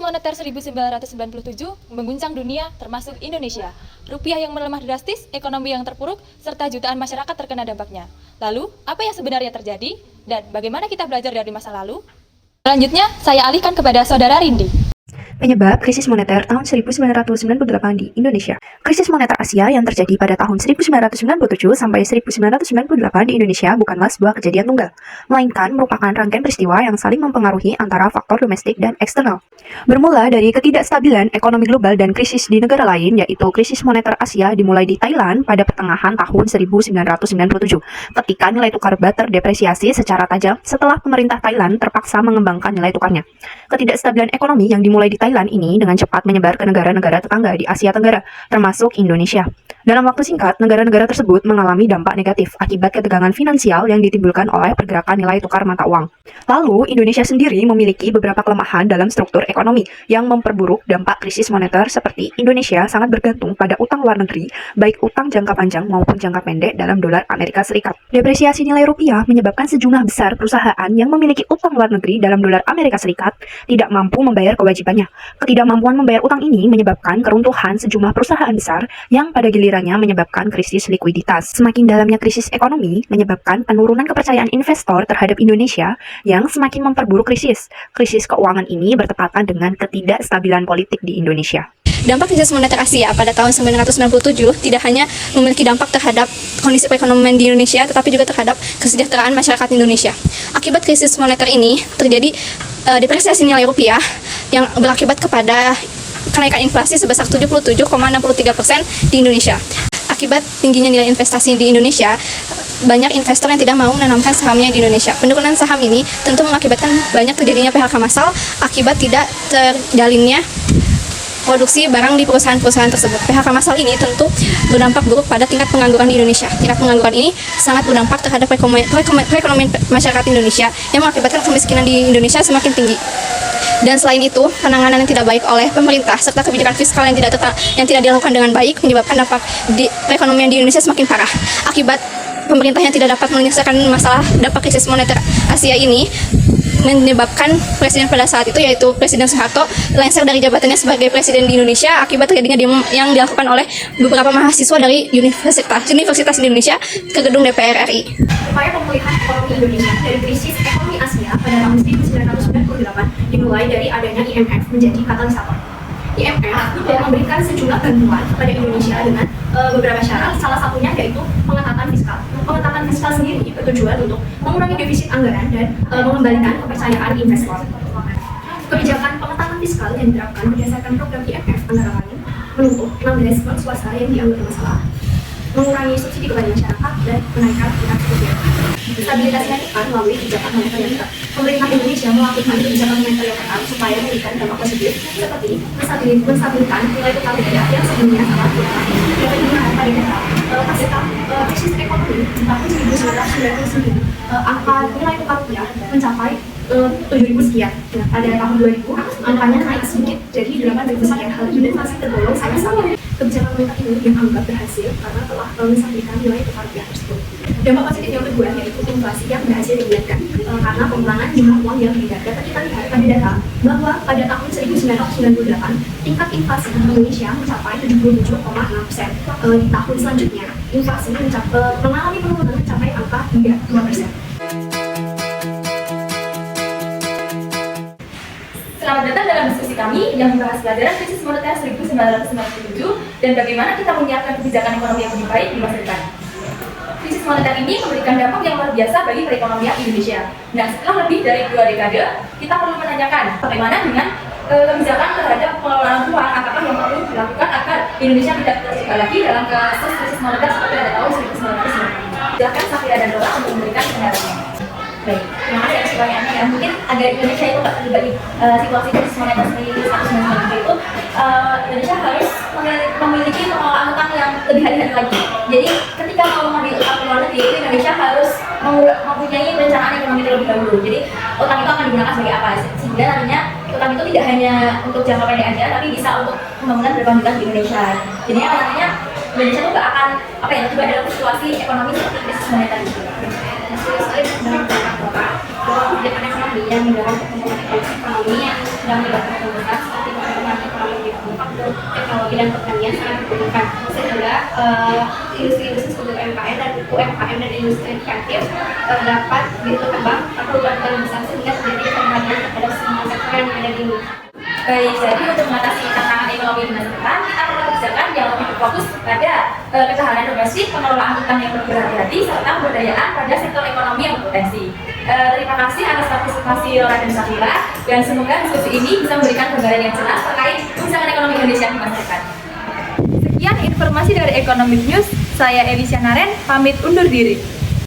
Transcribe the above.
moneter 1997 mengguncang dunia termasuk Indonesia. Rupiah yang melemah drastis, ekonomi yang terpuruk, serta jutaan masyarakat terkena dampaknya. Lalu, apa yang sebenarnya terjadi? Dan bagaimana kita belajar dari masa lalu? Selanjutnya, saya alihkan kepada Saudara Rindi. Penyebab krisis moneter tahun 1998 di Indonesia. Krisis moneter Asia yang terjadi pada tahun 1997 sampai 1998 di Indonesia bukanlah sebuah kejadian tunggal, melainkan merupakan rangkaian peristiwa yang saling mempengaruhi antara faktor domestik dan eksternal. Bermula dari ketidakstabilan ekonomi global dan krisis di negara lain, yaitu krisis moneter Asia dimulai di Thailand pada pertengahan tahun 1997, ketika nilai tukar baht terdepresiasi secara tajam setelah pemerintah Thailand terpaksa mengembangkan nilai tukarnya. Ketidakstabilan ekonomi yang dimulai di Thailand ini dengan cepat menyebar ke negara-negara tetangga di Asia Tenggara, termasuk Indonesia. Dalam waktu singkat, negara-negara tersebut mengalami dampak negatif akibat ketegangan finansial yang ditimbulkan oleh pergerakan nilai tukar mata uang. Lalu, Indonesia sendiri memiliki beberapa kelemahan dalam struktur ekonomi yang memperburuk dampak krisis moneter, seperti Indonesia sangat bergantung pada utang luar negeri, baik utang jangka panjang maupun jangka pendek dalam dolar Amerika Serikat. Depresiasi nilai rupiah menyebabkan sejumlah besar perusahaan yang memiliki utang luar negeri dalam dolar Amerika Serikat tidak mampu membayar kewajibannya. Ketidakmampuan membayar utang ini menyebabkan keruntuhan sejumlah perusahaan besar yang pada gilirannya menyebabkan krisis likuiditas. Semakin dalamnya krisis ekonomi menyebabkan penurunan kepercayaan investor terhadap Indonesia yang semakin memperburuk krisis. Krisis keuangan ini bertepatan dengan ketidakstabilan politik di Indonesia. Dampak krisis moneter Asia pada tahun 1997 tidak hanya memiliki dampak terhadap kondisi perekonomian di Indonesia, tetapi juga terhadap kesejahteraan masyarakat Indonesia. Akibat krisis moneter ini terjadi depresiasi nilai rupiah yang berakibat kepada kenaikan inflasi sebesar 77,63% di Indonesia. Akibat tingginya nilai investasi di Indonesia, banyak investor yang tidak mau menanamkan sahamnya di Indonesia. Penurunan saham ini tentu mengakibatkan banyak terjadinya PHK massal akibat tidak terjalinnya produksi barang di perusahaan-perusahaan tersebut. PHK massal ini tentu berdampak buruk pada tingkat pengangguran di Indonesia. Tingkat pengangguran ini sangat berdampak terhadap perekonomian masyarakat Indonesia yang mengakibatkan kemiskinan di Indonesia semakin tinggi. Dan selain itu, penanganan yang tidak baik oleh pemerintah serta kebijakan fiskal yang tidak dilakukan dengan baik menyebabkan dampak di perekonomian di Indonesia semakin parah. Akibat pemerintah yang tidak dapat menyelesaikan masalah dampak krisis moneter Asia ini menyebabkan presiden pada saat itu, yaitu Presiden Soeharto, lengser dari jabatannya sebagai presiden di Indonesia akibat terjadinya demo yang dilakukan oleh beberapa mahasiswa dari universitas di Indonesia ke gedung DPR RI. Upaya pemulihan ekonomi Indonesia dari krisis ekonomi Asia pada tahun 1998 dimulai dari adanya IMF menjadi katalisator. IMF memberikan sejumlah bantuan kepada Indonesia dengan beberapa syarat, salah satunya yaitu pengetatan fiskal. Pengetatan fiskal sendiri bertujuan untuk mengurangi defisit anggaran dan mengembalikan kepercayaan investor. Kebijakan pengetatan fiskal yang diterapkan berdasarkan program IMF antara lain menutup 16 bank swasta yang dianggap bermasalah, mengurangi subsidi kepada masyarakat, dan menaikkan tingkat suku bunga. Stabilitas nilai tukar melalui kebijakan moneter yang ketat. Pemerintah Indonesia melakukan kebijakan moneter yang ketat supaya memberikan dampak positif, seperti menstabilkan nilai tukar rupiah yang sebelumnya sangat fluktuatif. Dapat digunakan pada data pasca krisis ekonomi di tahun 1999, angka nilai tukar rupiah mencapai 7.000 sekian. Nah, pada tahun 2000, angkanya naik sedikit jadi 8.000 sekian. Hal ini masih tergolong sangat stabil. Kebijakan moneter ini dianggap berhasil karena telah menstabilkan nilai tukar rupiah tersebut. Dampak positif yang kedua yaitu inflasi yang berhasil dibiarkan karena pengurangan jumlah uang yang beredar. Dapat kita lihat pada data bahwa pada tahun 1998 tingkat inflasi di Indonesia mencapai 77,6%. Di tahun selanjutnya inflasi mengalami penurunan mencapai angka hingga 2%. Selamat datang dalam diskusi kami yang membahas pelajaran krisis moneter 1997 dan bagaimana kita menyiapkan kebijakan ekonomi yang lebih baik di masa depan. Krisis moneter ini memberikan dampak yang luar biasa bagi perekonomian Indonesia. Nah, setelah lebih dari 2 dekade, kita perlu menanyakan bagaimana dengan kebijakan terhadap pengelolaan uang, apakah yang perlu dilakukan agar Indonesia tidak terjebak lagi dalam kasus krisis moneter seperti pada tahun 1990. Silakan Safira dan Dora untuk memberikan pendapat. Baik, terima kasih atas pertanyaannya ya. Mungkin agar Indonesia itu tidak terlibat di situasi krisis moneter seperti 1990 itu, Indonesia harus memiliki pengelolaan utang yang lebih hati-hati lagi. Jadi ketika mau mengambil utang ke luar negeri itu Indonesia harus mempunyai perencanaan ekonomi terlebih dahulu. Jadi utang itu akan digunakan sebagai apa? Sehingga nantinya utang itu tidak hanya untuk jangka pendek aja, tapi bisa untuk pembangunan berkelanjutan di Indonesia. Jadi nantinya Indonesia itu nggak akan terlibat dalam situasi ekonomi seperti krisis moneter itu. Kebijakan ekonomi yang mendorong pertumbuhan ekonomi sedang melibatkan besar seperti perkembangan ekonomi manufaktur, teknologi dan pertanian sangat dibutuhkan, sehingga industri-industri seperti UMKM dan industri kreatif dapat berkembang atau berkembang besar sehingga terjadi pengembangan terhadap semua sektor yang ada di Indonesia. Baik, jadi untuk mengatasi tantangan ekonomi di masa depan, kita perlu kebijakan yang lebih berfokus pada ketahanan domestik, pengelolaan utang yang berhati-hati, serta pemberdayaan pada sektor ekonomi yang berpotensi. Terima kasih atas partisipasi Laura dan Safira, dan semoga diskusi ini bisa memberikan gambaran yang jelas terkait kebijakan ekonomi Indonesia di masa depan. Sekian informasi dari Economic News, saya Elisha Naren, pamit undur diri.